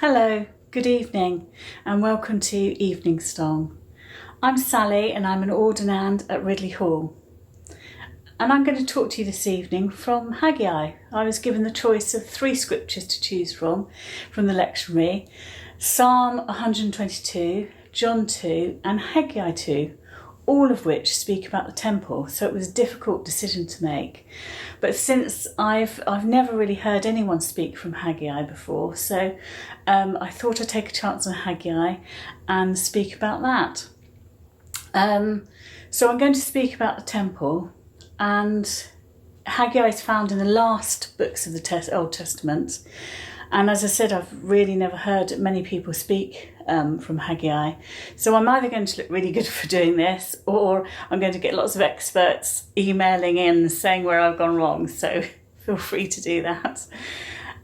Hello, good evening and welcome to Evening Song. I'm Sally and I'm an ordinand at Ridley Hall. And I'm going to talk to you this evening from Haggai. I was given the choice of 3 scriptures to choose from the lectionary: Psalm 122, John 2 and Haggai 2, all of which speak about the temple, so it was a difficult decision to make. But since I've never really heard anyone speak from Haggai before, so I thought I'd take a chance on Haggai and speak about that. So I'm going to speak about the temple, and Haggai is found in the last books of the Old Testament. And as I said, I've really never heard many people speak from Haggai. So I'm either going to look really good for doing this, or I'm going to get lots of experts emailing in saying where I've gone wrong. So feel free to do that.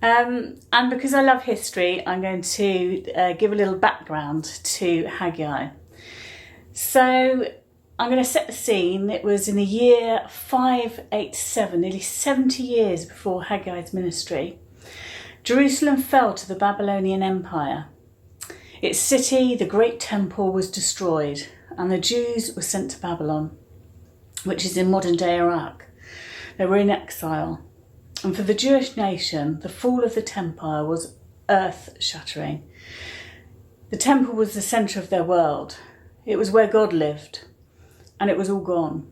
And because I love history, I'm going to give a little background to Haggai. So I'm going to set the scene. It was in the year 587, nearly 70 years before Haggai's ministry. Jerusalem fell to the Babylonian Empire. Its city, the great temple, was destroyed, and the Jews were sent to Babylon, which is in modern-day Iraq. They were in exile. And for the Jewish nation, the fall of the empire was earth-shattering. The temple was the centre of their world. It was where God lived, and it was all gone.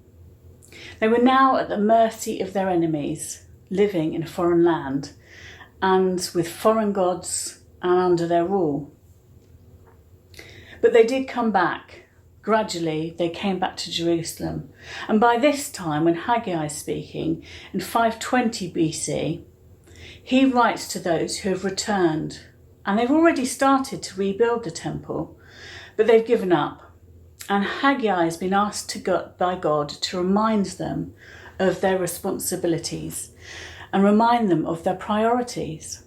They were now at the mercy of their enemies, living in a foreign land, and with foreign gods and under their rule. But they did come back. Gradually, they came back to Jerusalem. And by this time, when Haggai is speaking, in 520 BC, he writes to those who have returned. And they've already started to rebuild the temple, but they've given up. And Haggai has been asked by God to remind them of their responsibilities and remind them of their priorities.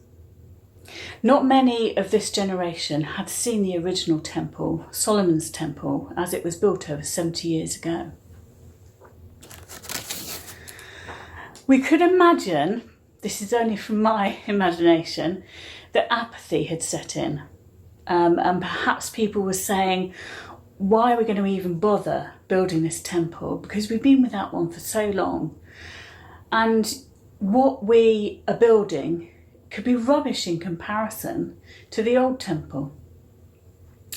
Not many of this generation had seen the original temple, Solomon's temple, as it was built over 70 years ago. We could imagine, this is only from my imagination, that apathy had set in. And perhaps people were saying, why are we going to even bother building this temple? Because we've been without one for so long. And what we are building could be rubbish in comparison to the old temple.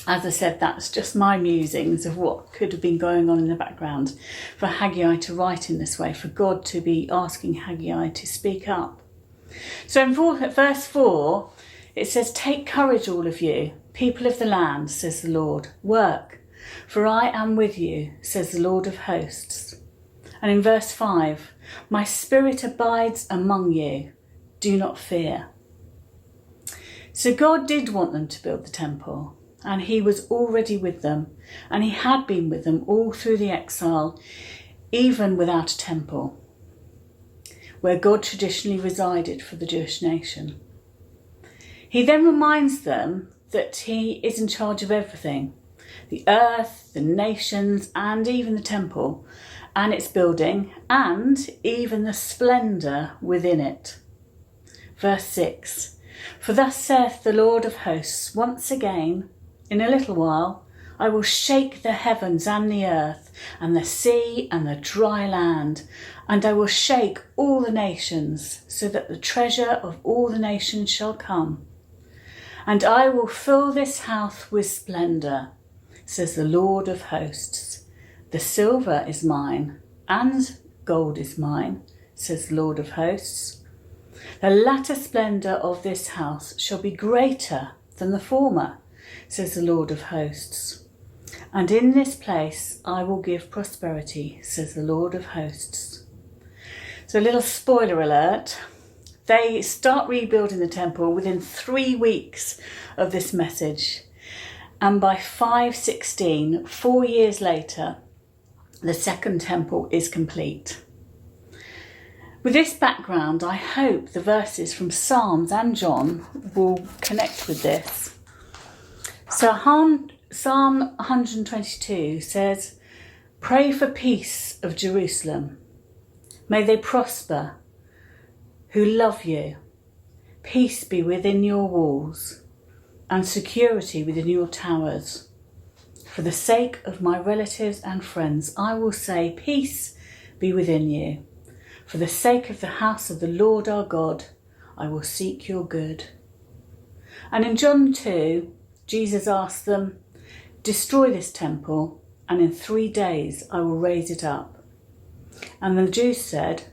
As I said, that's just my musings of what could have been going on in the background for Haggai to write in this way, for God to be asking Haggai to speak up. So in verse 4, it says, "Take courage, all of you, people of the land, says the Lord. Work, for I am with you, says the Lord of hosts." And in verse 5, "My spirit abides among you. Do not fear." So God did want them to build the temple, and he was already with them, and he had been with them all through the exile, even without a temple, where God traditionally resided for the Jewish nation. He then reminds them that he is in charge of everything: the earth, the nations, and even the temple, and its building, and even the splendour within it. Verse 6, "For thus saith the Lord of hosts, once again, in a little while, I will shake the heavens and the earth, and the sea and the dry land, and I will shake all the nations, so that the treasure of all the nations shall come. And I will fill this house with splendour, says the Lord of hosts. The silver is mine, and gold is mine, says the Lord of hosts. The latter splendour of this house shall be greater than the former, says the Lord of hosts. And in this place I will give prosperity, says the Lord of hosts." So a little spoiler alert, they start rebuilding the temple within 3 weeks of this message. And by 516, 4 years later, the second temple is complete. With this background, I hope the verses from Psalms and John will connect with this. So Psalm 122 says, "Pray for peace of Jerusalem. May they prosper who love you. Peace be within your walls. and security within your towers. For the sake of my relatives and friends, I will say, peace be within you. For the sake of the house of the Lord our God, I will seek your good. And in John 2, Jesus asked them, destroy this temple, and in 3 days I will raise it up. And the Jews said,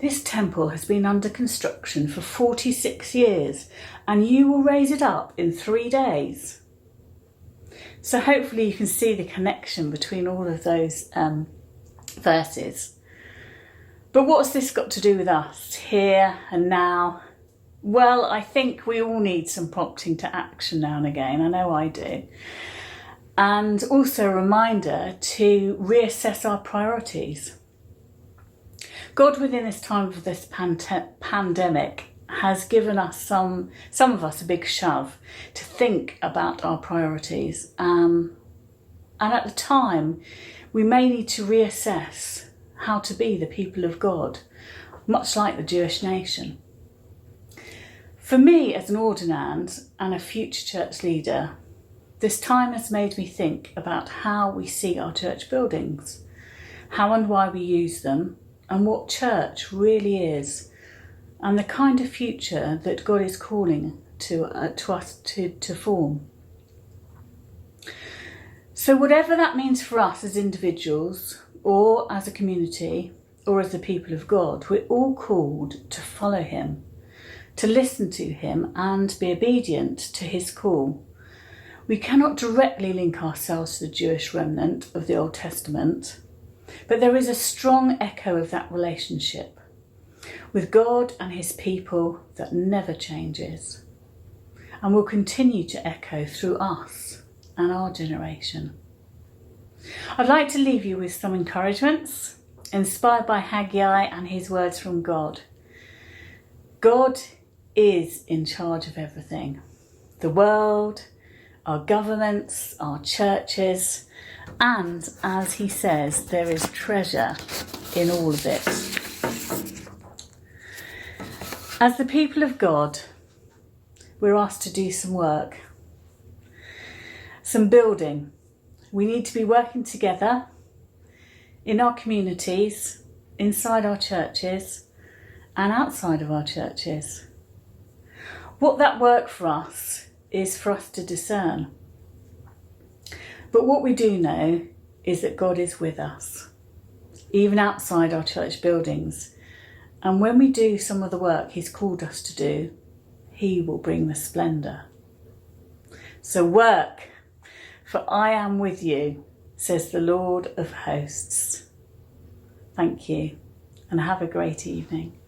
this temple has been under construction for 46 years, and you will raise it up in 3 days. So hopefully you can see the connection between all of those verses. But what's this got to do with us here and now? Well, I think we all need some prompting to action now and again. I know I do. And also a reminder to reassess our priorities. God, within this time of this pandemic, has given us some of us a big shove to think about our priorities. And at the time, we may need to reassess how to be the people of God, much like the Jewish nation. For me, as an ordinand and a future church leader, this time has made me think about how we see our church buildings, how and why we use them, and what church really is, and the kind of future that God is calling to us to form. So whatever that means for us as individuals, or as a community, or as the people of God, we're all called to follow him, to listen to him and be obedient to his call. We cannot directly link ourselves to the Jewish remnant of the Old Testament, but there is a strong echo of that relationship with God and his people that never changes and will continue to echo through us and our generation. I'd like to leave you with some encouragements inspired by Haggai and his words from God. God is in charge of everything. The world, our governments, our churches, and as he says, there is treasure in all of it. As the people of God, we're asked to do some work, some building. We need to be working together in our communities, inside our churches, and outside of our churches. What that work for us is for us to discern. But what we do know is that God is with us, even outside our church buildings. And when we do some of the work he's called us to do, he will bring the splendour. So work, for I am with you, says the Lord of hosts. Thank you, and have a great evening.